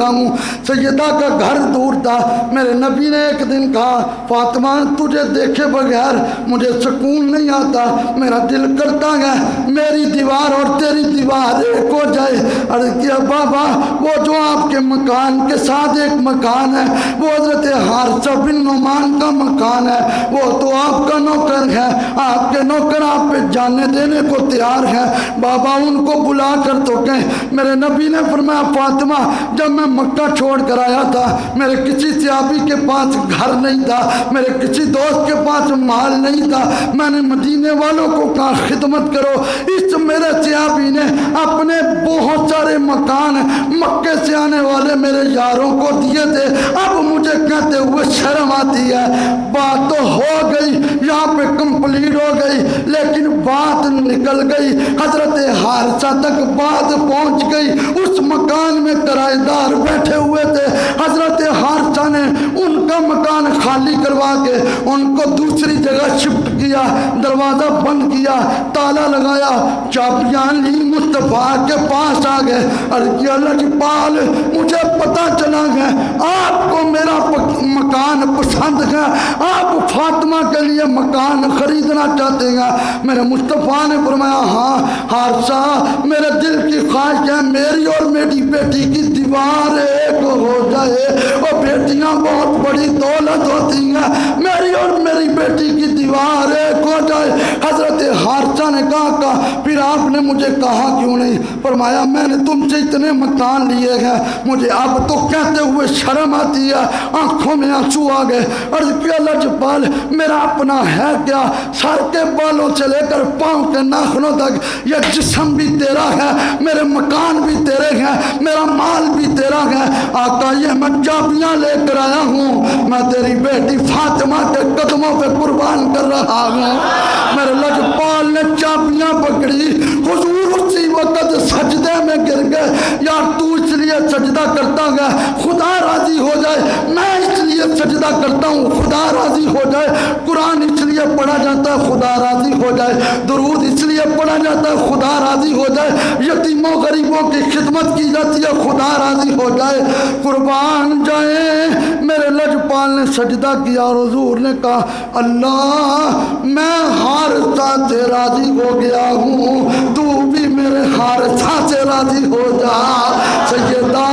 ہوں۔ سیدہ کا گھر دور تھا۔ میرے نبی نے ایک دن کہا فاطمہ تجھے دیکھے بغیر مجھے سکون نہیں آتا، میرا دل کرتا ہے میری دیوار اور تیری دیوار ایک ہو جائے۔ عرض کیا بابا وہ جو آپ کے مکان کے ساتھ ایک مکان ہے وہ حضرت حارثہ بن نعمان کا مکان ہے، وہ تو آپ کا نوکر ہے، آپ کے نوکر آپ پہ جانے دینے کو تیار ہے، بابا ان کو بلا کر تو کہیں۔ میرے نبی نے فرمایا فاطمہ جب میں مکہ چھوڑ کر آیا تھا میرے کسی صحابی کے پاس گھر نہیں تھا، میرے کسی دوست کے پاس مال نہیں تھا، میں نے مدینے والوں کو کہا خدمت کرو، اس میرے صحابی نے اپنے بہت سارے مکان مکے سے آنے والے میرے یاروں کو دیے تھے۔ اب مجھے کہتے ہوئے شرم آتی ہے، بات تو ہو گئی یہاں پہ کمپلیٹ ہو گئی لیکن بات نکل گئی، حضرت حارثہ تک بات پہنچ گئی۔ اس مکان میں کرایہ دار بیٹھے ہوئے تھے، حضرت حارثہ نے ان کا مکان خالی کروا کے ان کو دوسری جگہ شفٹ کیا، دروازہ بند کیا، تالا لگایا، چابیاں لی، مصطفیٰ کے پاس آ گئے۔ عرض کیا لجپال مجھے پتا چلا ہے آپ کو میرا مکان پسند ہے، آپ فاطمہ کے لیے مکان خریدنا چاہتے ہیں۔ میرے مصطفیٰ نے فرمایا ہاں حارثہ میرے دل کی خواہش ہے میری اور میری بیٹی کی دیوار ایک ہو جائے، اور بیٹیاں بہت بڑی دولت ہوتی ہیں، میری اور میری بیٹی کی دیوار ایک ہو جائے۔ حضرت حارثہ نے کہا پھر آپ نے مجھے کہا کیوں نہیں؟ فرمایا میں نے تم سے اتنے مکان لیے ہیں، مجھے اب تو کہتے ہوئے شرم آتی ہے، آنکھوں میں آنسو آ گئے۔ عرض کیا لجپال میرا اپنا ہے کیا؟ سر کے بالوں سے لے کر پاؤں کے ناخنوں تک یہ جسم بھی تیرا ہے، میرے مکان بھی تیرے ہیں، میرا مال بھی تیرا ہے۔ آقا یہ میں چابیاں لے کر آیا ہوں، میں تیری بیٹی فاطمہ کے قدموں پہ قربان کر رہا ہوں۔ میرے لجپال نے چابیاں پکڑی، حضور اسی وقت سجدے میں گر گئے۔ یار تو اس لیے سجدہ کرتا ہے خدا راضی ہو جائے، میں اس لیے سجدہ کرتا ہوں خدا راضی ہو جائے، قرآن اس لیے پڑھا جاتا ہے خدا راضی ہو جائے، درود اس لیے پڑھا جاتا ہے خدا راضی ہو جائے، یتیموں غریبوں کی خدمت کی جاتی ہے خدا راضی ہو جائے، قربان جائے۔ میرے لجپال نے سجدہ کیا اور حضور نے کہا اللہ میں حارثہ سے راضی ہو گیا ہوں، تو بھی میرے حارثہ سے راضی ہو جا۔ سیدہ